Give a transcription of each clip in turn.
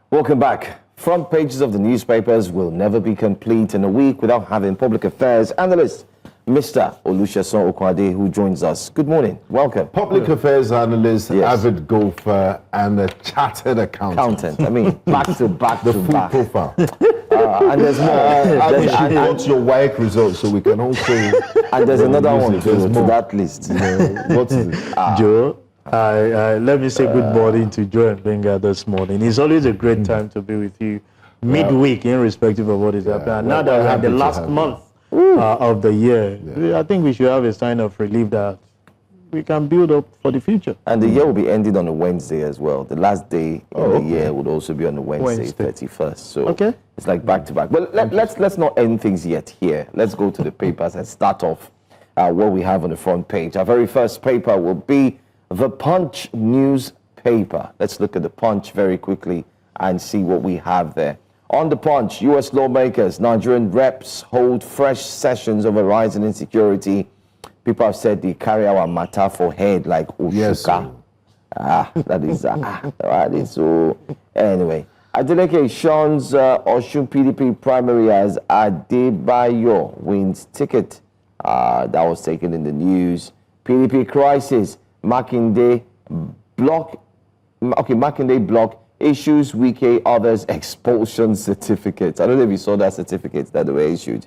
Welcome back. Front pages of the newspapers will never be complete in a week without having public affairs analyst Mr. Sesan Okunade, who joins us. Good morning. Welcome. Public affairs analyst, avid golfer, and a chartered accountant. I mean, back to back the to full back. profile. And there's more. I wish you got your WAEC results so we can also. And there's another one to that list. What is it? Joe, let me say good morning to Joe and Benga this morning. It's always a great time to be with you midweek, irrespective of what is happening. And now that we're in the last month of the year, I think we should have a sign of relief that we can build up for the future. And the year will be ending on a Wednesday as well. The last day in the year would also be on a Wednesday. 31st. So it's like back to back. But let's not end things yet here. Let's go to the papers and start off what we have on the front page. Our very first paper will be the Punch newspaper. Let's look at the Punch very quickly and see what we have there. On the Punch, U.S. lawmakers, Nigerian reps hold fresh sessions over rising insecurity. People have said they carry our matter for head like Oshuka. Yes, That is so. Anyway, Adeleke Sean's Osun PDP primary as Adebayo wins ticket. That was taken in the news. PDP crisis. Makinde block issues Wike others expulsion certificates. I don't know if you saw that certificate that they were issued.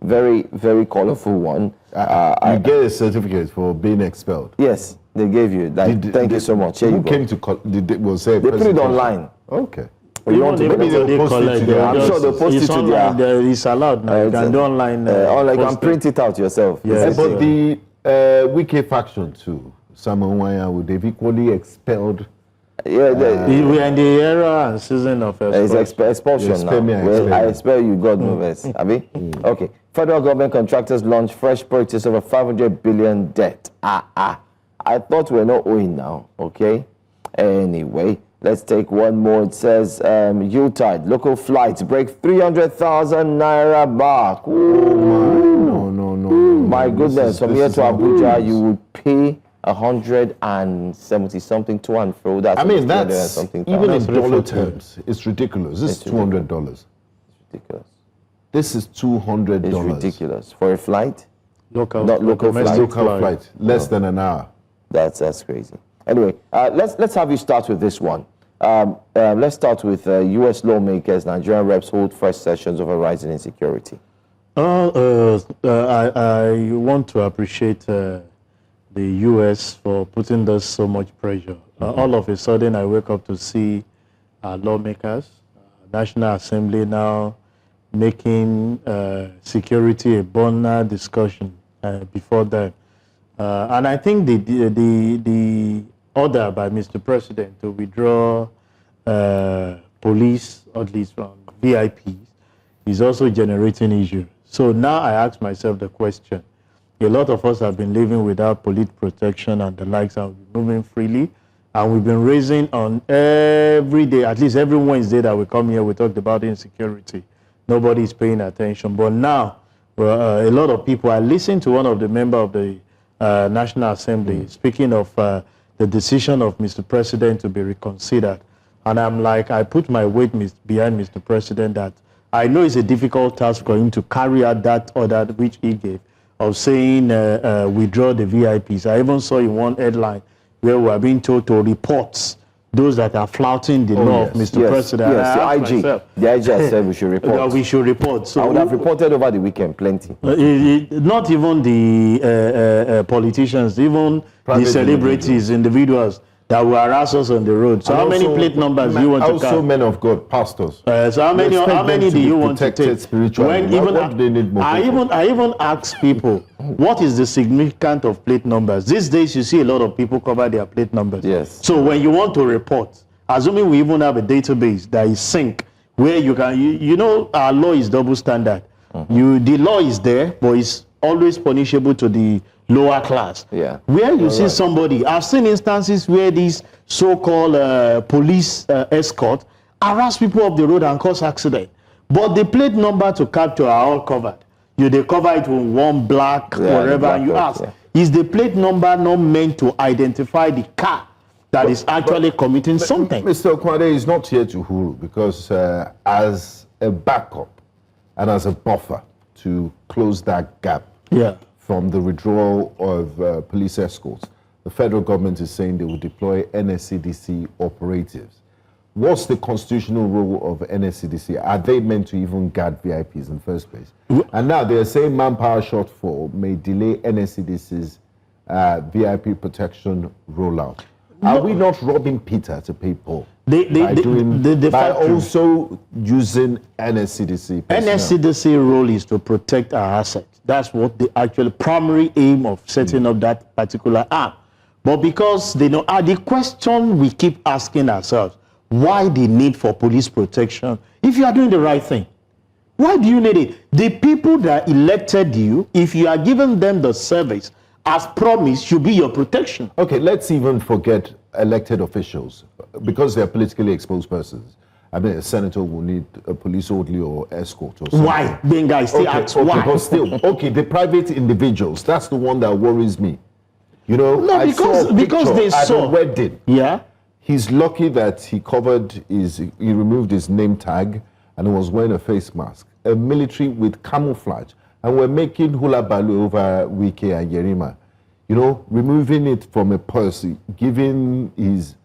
Very, very colorful one. You get a certificate for being expelled. Yes, they gave you. Thank you so much. Here Who you came go. to they put it online. Okay. You want to Maybe post they collect. I'm sure they'll post it to their. It's allowed now. You can do online. Or you can print it out yourself. Yes. But the Wike faction too, Samuel Wanya, they've equally expelled. We're in the era and season of expulsion now. Well, I expel you, God knows. Okay. Federal government contractors launch fresh purchase of a 500 billion debt. I thought we're not owing now. Okay. Anyway, let's take one more. It says Utah local flights break 300,000 naira back. No. My goodness, from here to Abuja, you would pay 170 something to and fro. That's even in dollar terms, it's ridiculous. This is $200. It's ridiculous. This is $200. It's ridiculous for a flight. Local flight, less than an hour. That's crazy. Anyway, let's have you start with this one. Let's start with U.S. lawmakers. Nigerian reps hold fresh sessions over rising insecurity. I want to appreciate the U.S. for putting us so much pressure. All of a sudden, I wake up to see lawmakers, National Assembly now making security a burner discussion before them. And I think the order by Mr. President to withdraw police, at least from VIPs, is also generating issues. So now I ask myself the question. A lot of us have been living without police protection and the likes, and we've been moving freely. And we've been raising on every day, at least every Wednesday that we come here, we talked about insecurity. Nobody is paying attention. But now, a lot of people, I listened to one of the members of the National Assembly speaking of the decision of Mr. President to be reconsidered. And I'm like, I put my weight behind Mr. President that I know it's a difficult task for him to carry out that order which he gave of saying withdraw the VIPs. I even saw in one headline where we are being told to report those that are flouting the law of Mr. President. Yes, the IG said we should report. We should report. So I would have reported over the weekend, plenty. Not even the politicians, even the celebrities, individuals that will harass us on the road. So how many plate numbers do you want to count? Also men of God, pastors. So how many do you want to take? Spiritually. What do they need more? I even ask people, what is the significance of plate numbers? These days you see a lot of people cover their plate numbers. Yes. So when you want to report, assuming we even have a database that is sync, where you can, you know our law is double standard. The law is there, but it's always punishable to the lower class. Yeah. Where you see somebody, I've seen instances where these so-called police escort harass people off the road and cause accident. But the plate number to capture are all covered. They cover it with one black, whatever, and you ask, is the plate number not meant to identify the car that is actually committing something. Mr. Okunade is not here to huru because as a backup and as a buffer to close that gap from the withdrawal of police escorts, the federal government is saying they will deploy NSCDC operatives. What's the constitutional role of NSCDC? Are they meant to even guard VIPs in the first place? And now they're saying manpower shortfall may delay NSCDC's VIP protection rollout. Are we not robbing Peter to pay Paul by also using NSCDC personnel? NSCDC role is to protect our assets. That's what the actual primary aim of setting up that particular arm. But because they know, the question we keep asking ourselves, why the need for police protection if you are doing the right thing? Why do you need it? The people that elected you, if you are giving them the service as promised, should be your protection. Okay, let's even forget elected officials because they're politically exposed persons. I mean, a senator will need a police orderly or escort or something. Why? Benga still asks why. But still, okay, the private individuals, that's the one that worries me. You know, no, because they saw at a wedding. Yeah. He's lucky that he removed his name tag and he was wearing a face mask. A military with camouflage. And we're making hula balu over Wike and Yerima. You know, removing it from a purse, giving his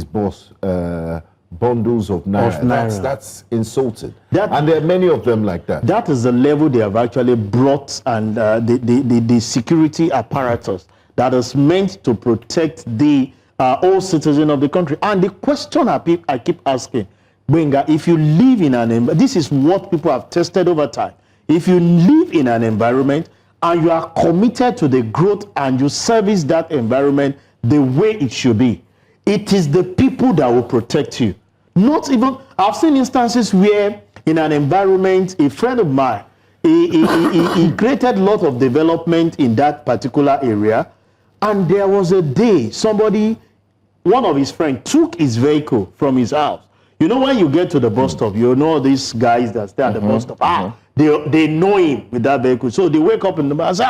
boss bundles of naira. That's insulting. And there are many of them like that. That is the level they have actually brought, and the security apparatus that is meant to protect the all citizens of the country. And the question I keep asking, Benga, if you live in this is what people have tested over time. If you live in an environment and you are committed to the growth and you service that environment the way it should be, it is the people that will protect you. Not even, I've seen instances where in an environment, a friend of mine, he created a lot of development in that particular area. And there was a day, one of his friends took his vehicle from his house. You know, when you get to the bus stop, you know these guys that stay at the bus stop. They know him with that vehicle. So they wake up in the morning,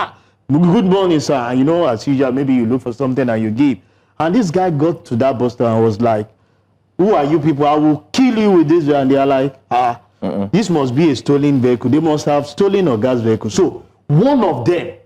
good morning, sir. And you know, as usual, maybe you look for something and you give. And this guy got to that bus stop and was like, who are you people? I will kill you with this. And they are like, this must be a stolen vehicle. They must have stolen a gas vehicle. So one of them,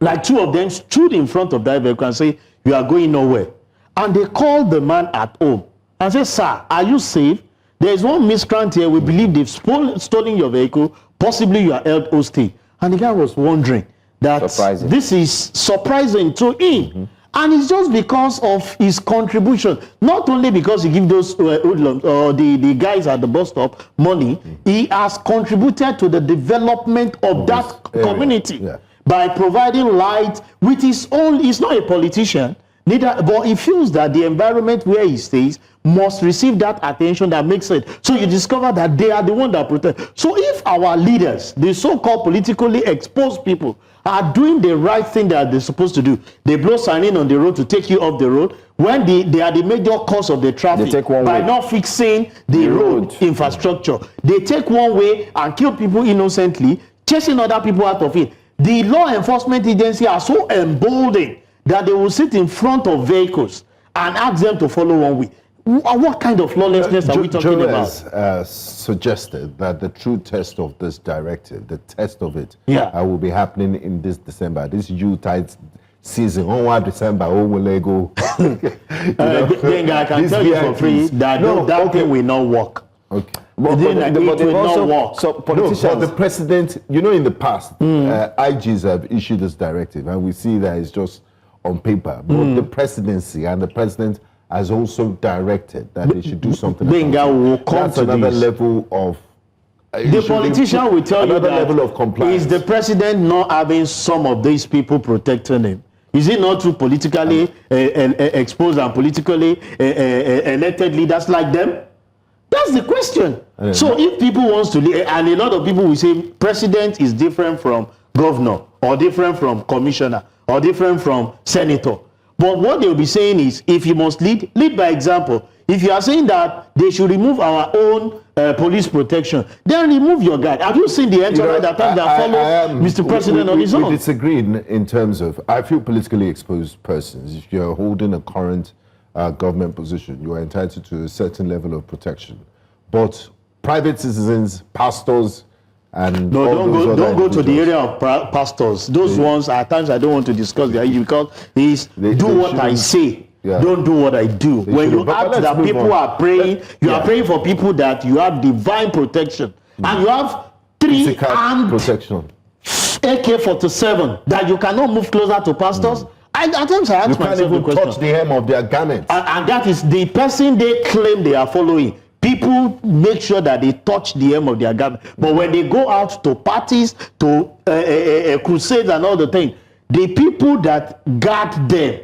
like two of them, stood in front of that vehicle and say, you are going nowhere. And they called the man at home and said, sir, are you safe? There is one miscreant here. We believe they've stolen your vehicle. Possibly you are held hostage. And the guy was wondering that this is surprising to him. And it's just because of his contribution. Not only because he gives those hoodlums or the guys at the bus stop money, he has contributed to the development of that community by providing light with his own. He's not a politician. But he feels that the environment where he stays must receive that attention that makes it. So you discover that they are the one that protect. So if our leaders, the so-called politically exposed people, are doing the right thing that they're supposed to do, they blow sign on the road to take you off the road, when they are the major cause of the traffic by not fixing the road infrastructure. They take one way and kill people innocently, chasing other people out of it. The law enforcement agency are so emboldened that they will sit in front of vehicles and ask them to follow one way. What kind of lawlessness are we talking about? Suggested that the true test of this directive, the test of it, will be happening in this December, this Yuletide season. December, Lego. Then I can tell you for free that that thing will not work. Okay. But the president, you know, in the past, IGs have issued this directive, and we see that it's just on paper. But the presidency and the president has also directed that they should do something about it. That's another level of... The politician will tell you that level of compliance. Is the president not having some of these people protecting him? Is it not true politically exposed and politically elected leaders like them? That's the question. So if people want to live, and a lot of people will say president is different from governor, or different from commissioner, or different from senator. But what they'll be saying is, if you must lead by example. If you are saying that they should remove our own police protection, then remove your guard. Have you seen the entourage that follow Mr. President on his own? We disagree in terms of, I feel politically exposed persons, if you're holding a current government position, you are entitled to a certain level of protection. But private citizens, pastors, and don't go to the area of pastors. Those ones, at times, I don't want to discuss the issue because do what I say. Yeah. Don't do what I do. When you act that people are praying, you are praying for people that you have divine protection. And you have 3 armed protection. AK-47 that you cannot move closer to pastors. At times I ask myself the question. You can't even touch the hem of their garment. And that is the person they claim they are following. People make sure that they touch the hem of their garment. But when they go out to parties, to crusades and all the things, the people that guard them,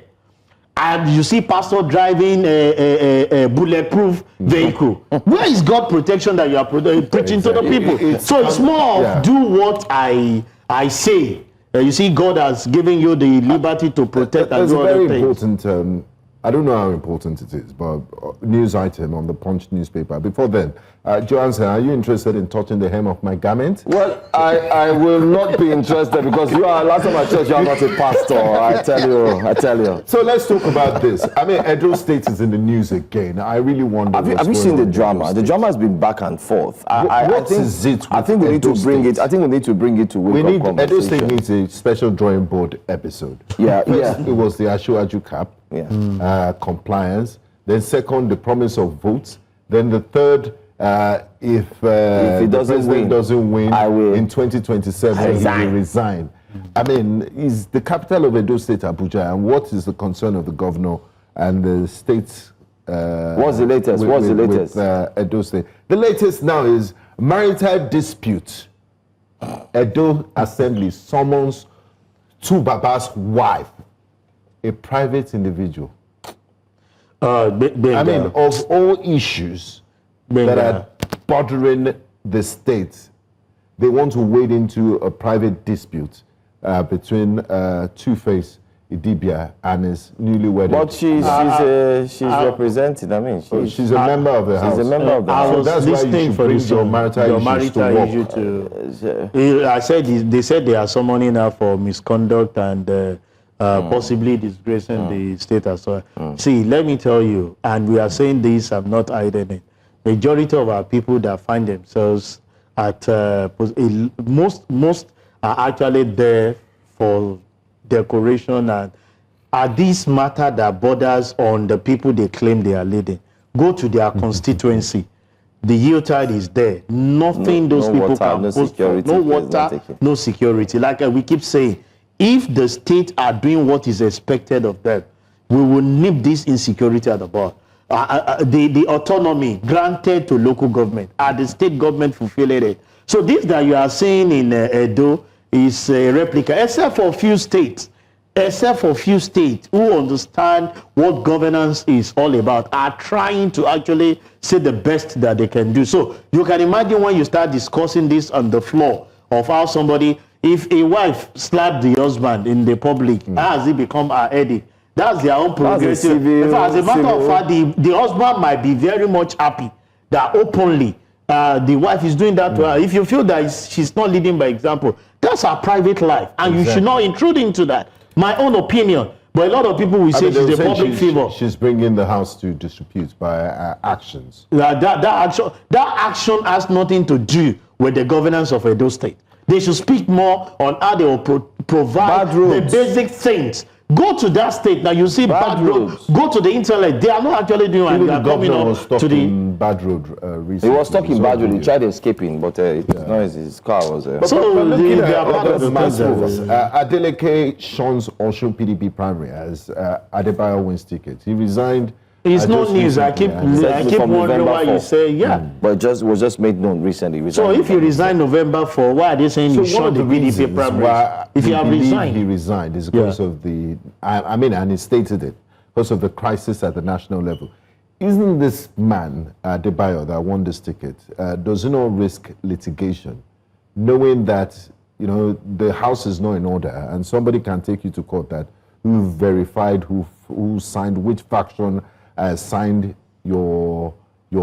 and you see pastor driving a bulletproof vehicle. Where is God protection that you are preaching to the people? So it's more of do what I say. You see, God has given you the liberty to protect and do other things. Important, I don't know how important it is, but news item on the Punch newspaper. Before then, Joanne, are you interested in touching the hem of my garment? Well, I will not be interested because you are, last time I checked, you are not a pastor. I tell you. So let's talk about this. I mean, Edo State is in the news again. I really wonder. Have you seen the drama? The drama has been back and forth. I think we need to bring it. I think we need to bring it to wake-up conversation. Edo State needs a special drawing board episode. Yeah. It was the Ashwaju cap. Compliance. Then second, the promise of votes. Then the third, if the president doesn't win in 2027, he will resign. I mean, is the capital of Edo State Abuja, and what is the concern of the governor and the states? What's the latest? With Edo State? The latest now is marital dispute. Edo Assembly summons Baba's wife, a private individual. I mean, of all issues that are bothering the state, they want to wade into a private dispute between Two-Face Idibia and his newly wedded. But she's represented. I mean, she's a member of the house. She's a member of the house. So that's why you should bring your marital issue to I said they said they are summoning her for misconduct and possibly disgracing the state as well. See, let me tell you, and we are saying this, I'm not hiding it. Majority of our people that find themselves at most are actually there for decoration and are this matter that borders on the people they claim they are leading. Go to their constituency. The yield is there. Nothing those people can post for. No water, no security. Like we keep saying, if the state are doing what is expected of them, we will nip this insecurity at the bud. The autonomy granted to local government, are the state government fulfilling it? So this that you are seeing in Edo is a replica, except for a few states who understand what governance is all about, are trying to actually say the best that they can do. So you can imagine when you start discussing this on the floor of how somebody, if a wife slapped the husband in the public, how has it become her Eddie? That's their own prerogative. As a matter of fact, the husband might be very much happy that openly the wife is doing that to her. If you feel that she's not leading by example, that's her private life, and you should not intrude into that. My own opinion. But a lot of people will say she's a public figure. She's bringing the house to disrepute by actions. That action has nothing to do with the governance of Edo State. They should speak more on how they will provide the basic things. Go to that state now. You see bad roads. Go to the internet. They are not actually doing. Even the governor was stuck in bad road recently. He was stuck in bad road. He tried escaping, but his car was. So looking at the mass movers, Adeleke shuns Osun PDP primary as Adebayo wins ticket. He resigned. It's no news. I keep wondering why you say but it was just made known recently. So if you resign November 4, why are they saying you shut the PDP primary? If you have resigned, he resigned is because of the. I mean, and he stated it because of the crisis at the national level. Isn't this man Adebayo that won this ticket? Does he not risk litigation, knowing that the house is not in order and somebody can take you to court that who verified who signed which faction. Signed your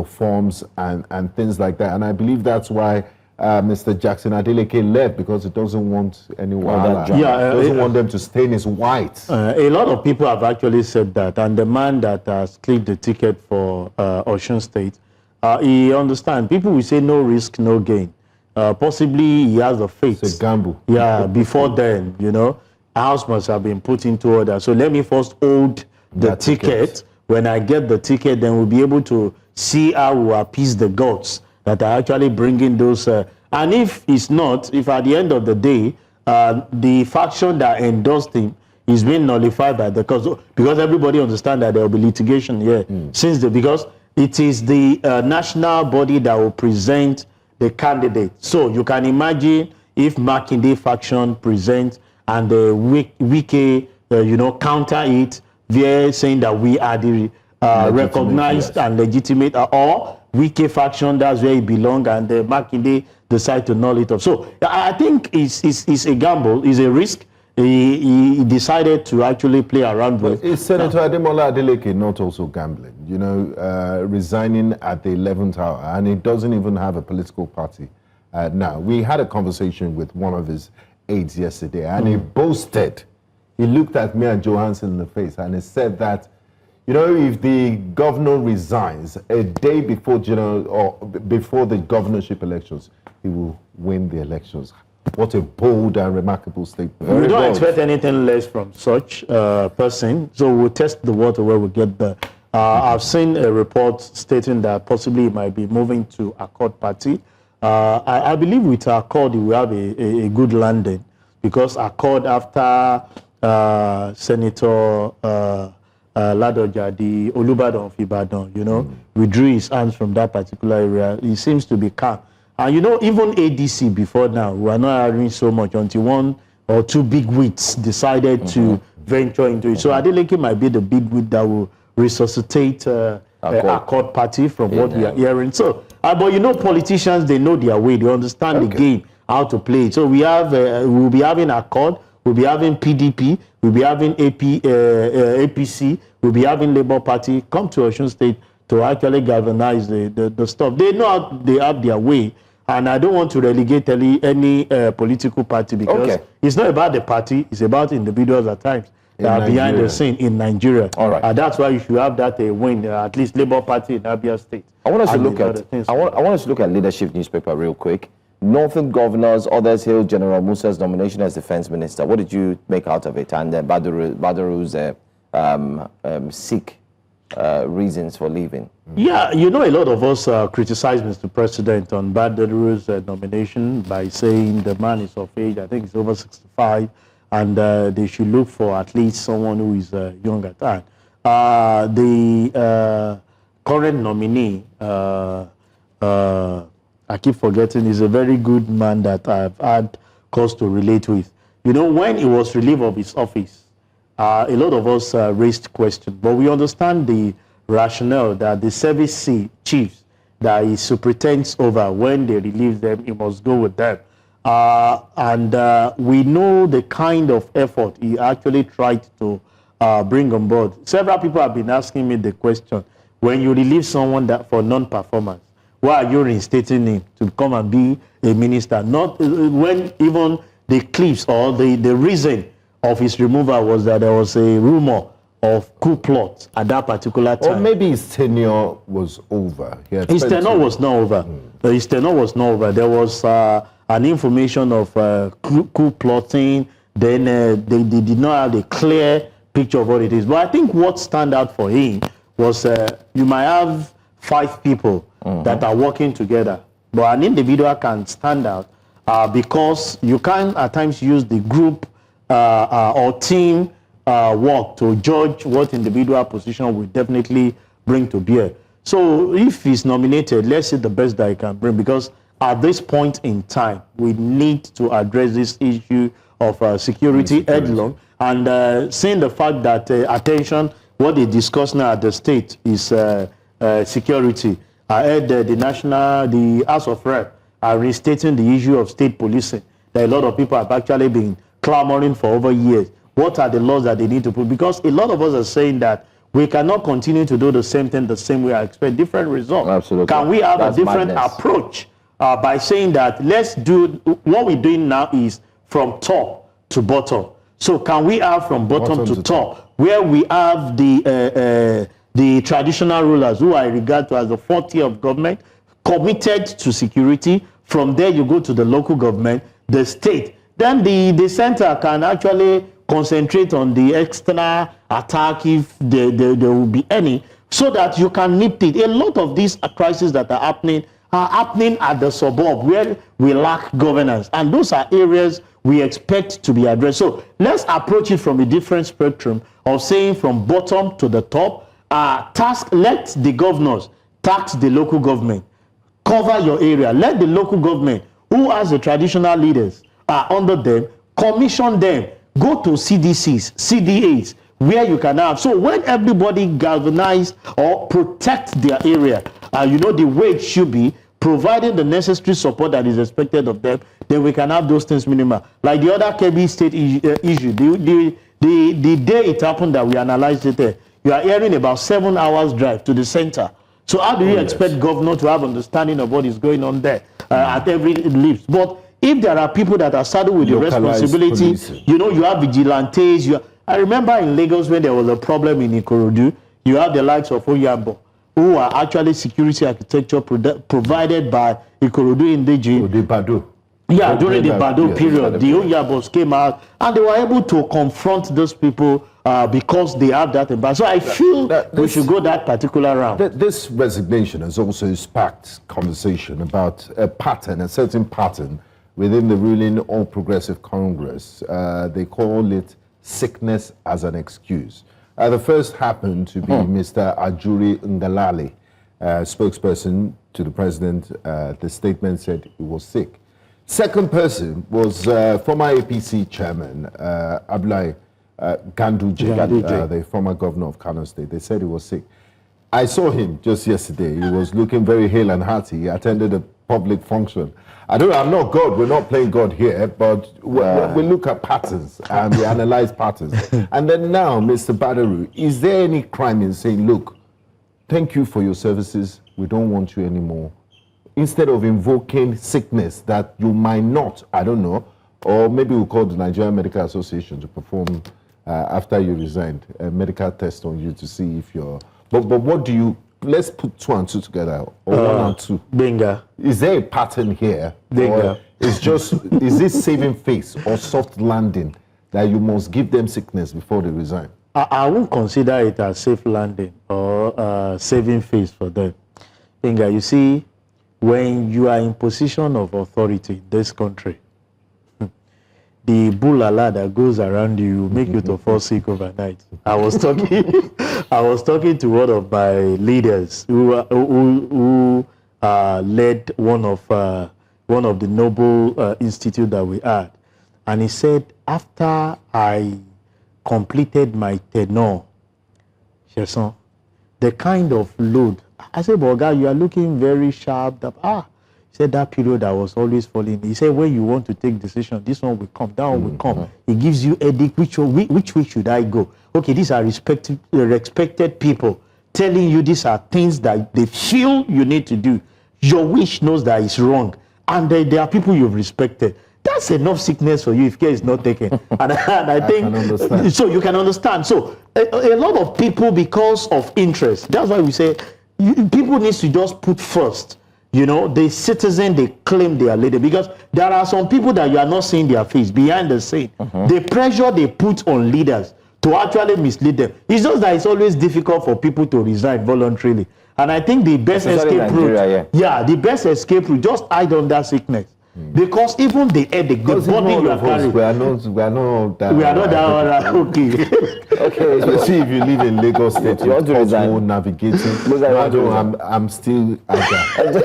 forms and things like that. And I believe that's why Mr. Jackson Adeleke left because he doesn't want any wahala. Doesn't want them to stain his white. A lot of people have actually said that, and the man that has clipped the ticket for Osun State, he understands. People will say no risk, no gain. Possibly he has a faith. It's a gamble. Yeah, before then, you know, a house must have been put into order. So let me first hold the ticket. When I get the ticket, then we'll be able to see how we appease the gods that are actually bringing those. And if it's not, if at the end of the day, the faction that endorsed him is being nullified by the court, because everybody understands that there will be litigation here. Because it is the national body that will present the candidate. So you can imagine if Makinde faction presents and the Wike, counter it, they're saying that we are the recognized and legitimate, or Wike faction, that's where it belongs, and the Makinde decide to null it off. So I think it's a gamble, it's a risk. He decided to actually play around with. Is Senator Ademola Adeleke not also gambling? You know, resigning at the 11th hour, and he doesn't even have a political party. Now, we had a conversation with one of his aides yesterday, and he boasted. He looked at me and Johansson in the face, and he said that, you know, if the governor resigns a day before before the governorship elections, he will win the elections. What a bold and remarkable statement. We don't expect anything less from such person, so we'll test the water where we get there. I've seen a report stating that possibly he might be moving to Accord Party. I believe with Accord he will have a good landing, because Accord, after Senator Ladoja, the Olubadan of Ibadan, withdrew his hands from that particular area, he seems to be calm. And even ADC before now, we are not hearing so much until one or two big wigs decided to venture into it. So Adeleke might be the big wig that will resuscitate Accord Party from what we are hearing. So, but politicians, they know their way, they understand the game, how to play it. So we have, we'll be having Accord, we'll be having PDP, we'll be having APC, we'll be having Labour Party come to Osun State to actually galvanize the stuff. They know how they have their way. And I don't want to relegate any political party, because it's not about the party, it's about individuals at times that are behind the scene in Nigeria. All right. That's why you should have that win, at least Labour Party in Abia State. I want us to look at I want us to look at Leadership newspaper real quick. Northern governors, others hailed General Musa's nomination as defense minister. What did you make out of it? And Badaru's Sikh reasons for leaving? Yeah, a lot of us criticize Mr. President on Badaru's nomination by saying the man is of age, I think he's over 65, and they should look for at least someone who is younger than. The current nominee, I keep forgetting, he's a very good man that I've had cause to relate with. When he was relieved of his office, a lot of us raised questions, but we understand the rationale that the service chiefs that he superintends over, when they relieve them, he must go with them. And we know the kind of effort he actually tried to bring on board. Several people have been asking me the question, when you relieve someone that for non-performance, why are you reinstating him to come and be a minister? Not when even the clips or the reason of his removal was that there was a rumor of coup plot at that particular time. Or maybe his tenure was over. His tenure was not over. His tenure was not over. There was an information of coup plotting. Then they did not have a clear picture of what it is. But I think what stand out for him was you might have 5 people that are working together, but an individual can stand out because you can at times use the group or team work to judge what individual position will definitely bring to bear. So if he's nominated, let's see the best that he can bring, because at this point in time, we need to address this issue of security headlong, and seeing the fact that attention, what they discuss now at the state is security. I heard the House of Rep are restating the issue of state policing, that a lot of people have actually been clamoring for over years. What are the laws that they need to put? Because a lot of us are saying that we cannot continue to do the same thing the same way. I expect different results. Absolutely. Can we have a different approach by saying that let's do what we're doing now is from top to bottom. So can we have from bottom to top, where we have the traditional rulers who I regard to as the fourth tier of government, committed to security. From there you go to the local government, the state. Then the center can actually concentrate on the external attack if there will be any, so that you can nip it. A lot of these crises that are happening at the suburb where we lack governance, and those are areas we expect to be addressed. So let's approach it from a different spectrum of saying from bottom to the top. Let the governors tax the local government, cover your area. Let the local government, who has the traditional leaders under them, commission them, go to CDCs, CDAs, where you can have. So when everybody galvanize or protect their area, the way it should be, providing the necessary support that is expected of them, then we can have those things minimal. Like the other KB state issue, the day it happened that we analyzed it there, you are hearing about 7 hours drive to the center. So how do you expect governor to have understanding of what is going on there at every leaf? But if there are people that are saddled with the responsibility, policing. You have vigilantes. I remember in Lagos when there was a problem in Ikorodu, you have the likes of Oyabo, who are actually security architecture provided by Ikorodu Indeji. Yeah, during the Bado period, the Oyabos came out and they were able to confront those people because they have that environment. So I feel we should go that particular route. This resignation has also sparked conversation about a certain pattern within the ruling All Progressive Congress. They call it sickness as an excuse. The first happened to be Mr. Ajuri Ngalale, spokesperson to the president. The statement said he was sick. Second person was former APC chairman, Abdullahi Ganduje, the former governor of Kano State. They said he was sick. I saw him just yesterday. He was looking very hale and hearty. He attended a public function. I'm not God. We're not playing God here, but we look at patterns and we analyze patterns. And then now, Mr. Badaru, is there any crime in saying, look, thank you for your services. We don't want you anymore. Instead of invoking sickness that you might not, I don't know, or maybe we'll call the Nigerian Medical Association to perform, after you resigned, a medical test on you to see if you're... But what do you... Let's put 2 and 2 together, or 1 and 2. Bingo. Is there a pattern here? Bingo. Is this saving face or soft landing that you must give them sickness before they resign? I won't consider it as safe landing or saving face for them. Bingo, you see, when you are in position of authority in this country, the bullala that goes around you will make you to fall sick overnight. I was talking to one of my leaders who led one of the noble institute that we had, and he said, after I completed my tenure, Sesan, the kind of load. I said, Boga, you are looking very sharp. He said, that period I was always falling. He said, when you want to take decision, this one will come, that one will come. It gives you headache. Which way should I go? Okay, these are respected people telling you these are things that they feel you need to do. Your wish knows that it's wrong. And there are people you've respected. That's enough sickness for you if care is not taken. and I think, so you can understand. So a lot of people, because of interest, that's why we say, people need to just put first, the citizen they claim they are leader, because there are some people that you are not seeing their face behind the scene. The pressure they put on leaders to actually mislead them. It's just that it's always difficult for people to resign voluntarily. And I think the best escape route, the best escape route, just hide under sickness. Because even the headache, the body you are carrying. We are not that. Okay. Okay. Especially if you live in Lagos State, you want to resign. Navigating. I'm still agile.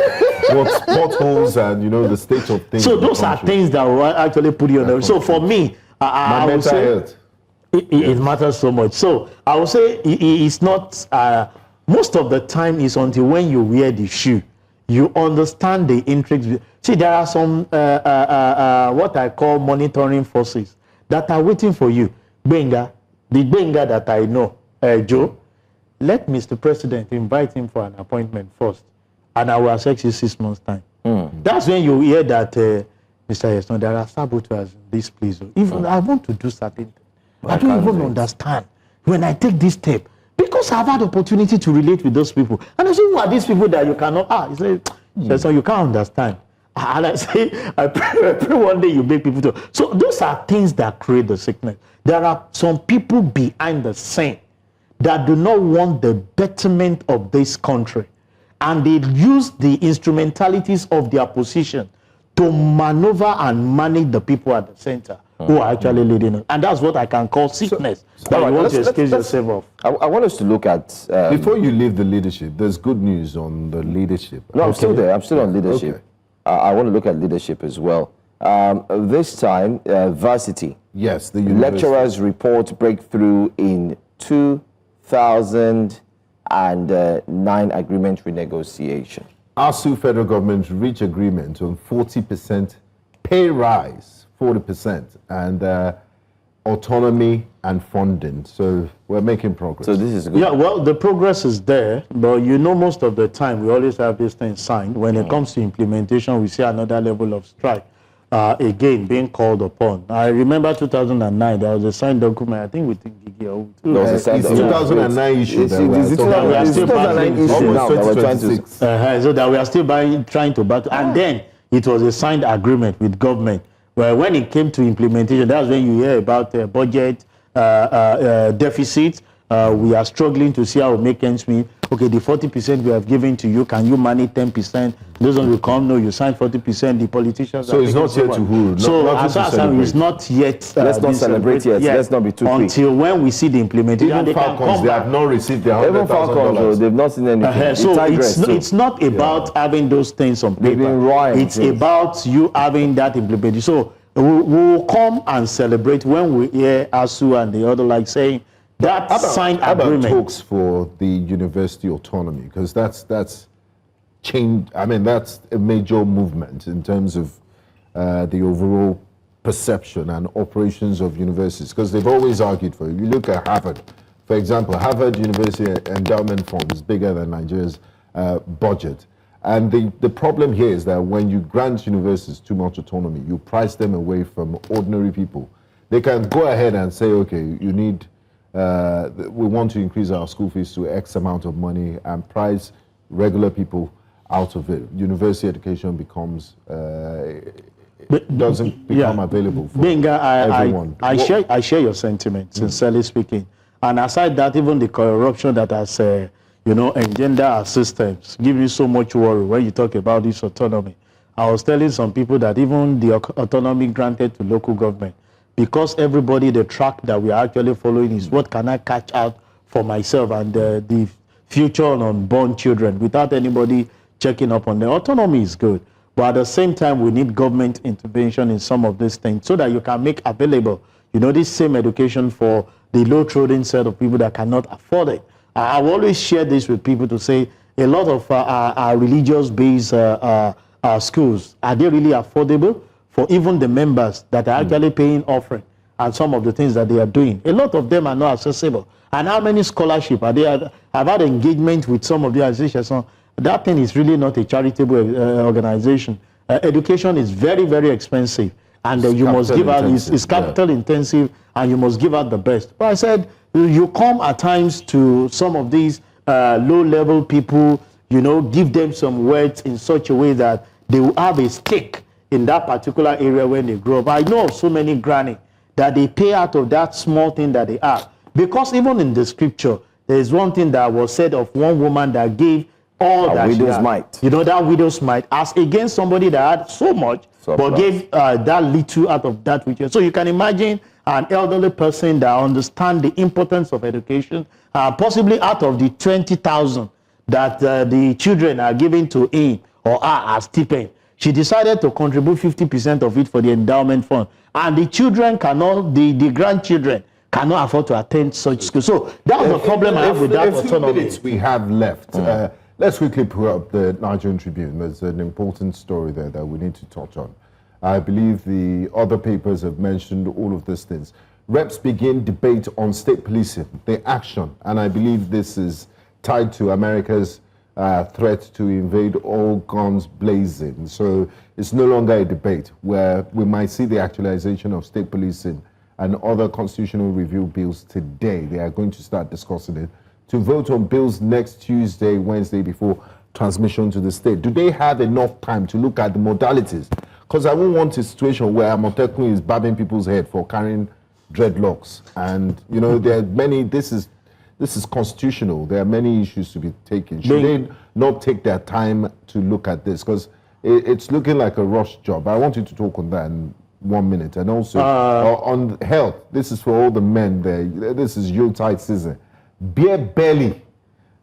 What potholes and the state of things. So those are things that will actually put you on the. So for me, my mental health. It matters so much. So I would say it's not. Most of the time, it's until when you wear the shoe, you understand the intrigues. See, there are some what I call monitoring forces that are waiting for you. The Benga that I know, Joe, let Mr. President invite him for an appointment first, and I will accept you 6 months' time. That's when you hear that, Mr. Yeson, there are saboteurs in this place. Even I want to do certain things. I don't even understand when I take this step. Because I've had opportunity to relate with those people. And I say, who are these people that you cannot, he say, Yeson, you can't understand. And I say, I pray one day you make people to. So those are things that create the sickness. There are some people behind the scene that do not want the betterment of this country. And they use the instrumentalities of their position to maneuver and manage the people at the center who are actually leading us. And that's what I can call sickness that you want to excuse yourself of. I want us to look at... Before you leave the leadership, there's good news on the leadership. No, I'm still there. I'm still on leadership. Okay. I want to look at leadership as well. This time, varsity. Yes, the lecturers report breakthrough in 2009 agreement renegotiation. ASU federal government reach agreement on 40% pay rise, 40%, and autonomy and funding. So we're making progress. So this is good. Yeah, well, the progress is there, but you know, most of the time we always have this thing signed. When it comes to implementation, we see another level of strike. Again, being called upon. I remember 2009, there was a signed document, I think with Gigi. It's 2009 issue. So that we are still trying to battle. And then it was a signed agreement with government. Well, when it came to implementation, that's when you hear about budget deficit. We are struggling to see how we make ends meet. Okay, the 40% we have given to you, can you manage 10%? Those ones will come, no, you signed 40%, the politicians... So it's not yet to who? So as it's not yet... Let's not celebrate yet. Let's not be too quick. Until when we see the implementation. Even Falcons, they have not received their $100,000. Even Falcons, they've not seen anything. So it's not about having those things on paper. It's about you having that implementation. So we'll come and celebrate when we hear ASU and the other like saying, that signed agreement. About talks for the university autonomy, because that's changed. I mean, that's a major movement in terms of the overall perception and operations of universities, because they've always argued for it. You look at Harvard, for example. Harvard University Endowment Fund is bigger than Nigeria's budget, and the problem here is that when you grant universities too much autonomy, you price them away from ordinary people. They can go ahead and say, okay, you need. We want to increase our school fees to X amount of money and price regular people out of it. University education becomes doesn't become available for everyone. I share your sentiments, sincerely speaking. And aside that, even the corruption that has engendered our systems give me so much worry when you talk about this autonomy. I was telling some people that even the autonomy granted to local government, because everybody, the track that we are actually following is what can I catch out for myself and the future unborn children without anybody checking up on them. Autonomy is good, but at the same time, we need government intervention in some of these things so that you can make available, this same education for the low-trodden set of people that cannot afford it. I've always shared this with people to say a lot of our religious-based schools, are they really affordable for even the members that are actually paying offering and some of the things that they are doing? A lot of them are not accessible. And how many scholarships are there? I've had engagement with some of the organizations. That thing is really not a charitable organization. Education is very, very expensive. And you must give out, it's capital intensive, and you must give out the best. But I said, you come at times to some of these low-level people, give them some words in such a way that they will have a stake in that particular area when they grow up. I know of so many granny that they pay out of that small thing that they have. Because even in the scripture, there is one thing that was said of one woman that gave all that she had. Widow's mite. That widow's mite, as against somebody that had so much, but gave that little out of that which. So you can imagine an elderly person that understands the importance of education, possibly out of the 20,000 that the children are giving to him or her as stipend. She decided to contribute 50% of it for the endowment fund. And the children cannot, the grandchildren cannot afford to attend such school. So that's the problem I have with that autonomy. Minutes we have left. Let's quickly pull up the Nigerian Tribune. There's an important story there that we need to touch on. I believe the other papers have mentioned all of these things. Reps begin debate on state policing, the action. And I believe this is tied to America's threat to invade, all guns blazing. So it's no longer a debate where we might see the actualization of state policing and other constitutional review bills today. They are going to start discussing it to vote on bills next Tuesday, Wednesday before transmission to the state. Do they have enough time to look at the modalities? Because I won't want a situation where Amotekun is babbing people's head for carrying dreadlocks. And, you know, there are many, this is constitutional. There are many issues to be taken. Should they not take their time to look at this? Because it's looking like a rush job. I want you to talk on that in 1 minute. And also on health, this is for all the men there. This is Yuletide season. Beer belly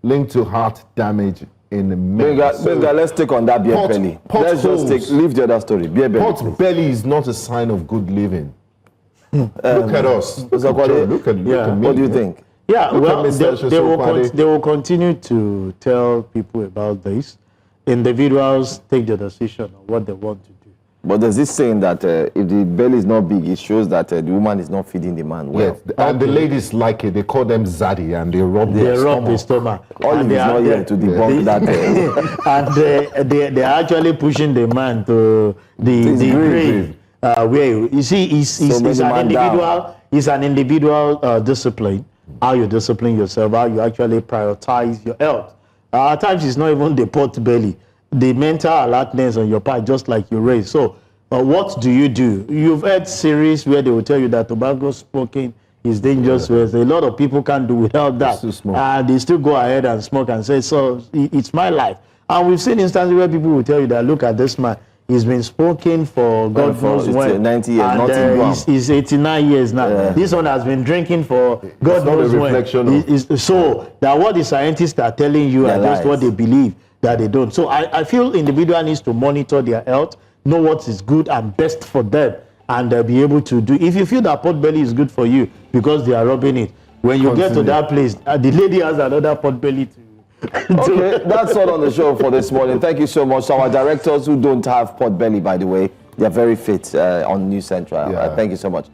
linked to heart damage in the men. Benga, let's take on that beer belly. Let's just leave the other story. Beer belly. Pot belly is not a sign of good living. Look at us. Look at me. What do you think? Yeah, well, they will continue to tell people about this. Individuals take the decision on what they want to do. But there's this saying that if the belly is not big, it shows that the woman is not feeding the man well. Yes, and the ladies like it. They call them zaddy, and they rub their stomach. Olive is not here to debunk that. And they're actually pushing the man to the grave. Where you see, it's an individual discipline. How you discipline yourself, how you actually prioritize your health. At times, it's not even the pot belly, the mental alertness on your part, just like you raised. So, what do? You've heard series where they will tell you that tobacco smoking is dangerous. Yeah. A lot of people can't do without that. They still go ahead and smoke and say, so it's my life. And we've seen instances where people will tell you that, look at this man. He's been smoking for God knows when. 90 years, and, he's 89 years now. Yeah. This one has been drinking for God knows when. So that what the scientists are telling you are just what they believe that they don't. So I feel individual needs to monitor their health, know what is good and best for them, and be able to do. If you feel that pot belly is good for you because they are rubbing it, when you get to that place, the lady has another pot belly too. Okay, that's all on the show for this morning. Thank you so much. So our directors who don't have pot belly, by the way, they're very fit on News Central. Thank you so much.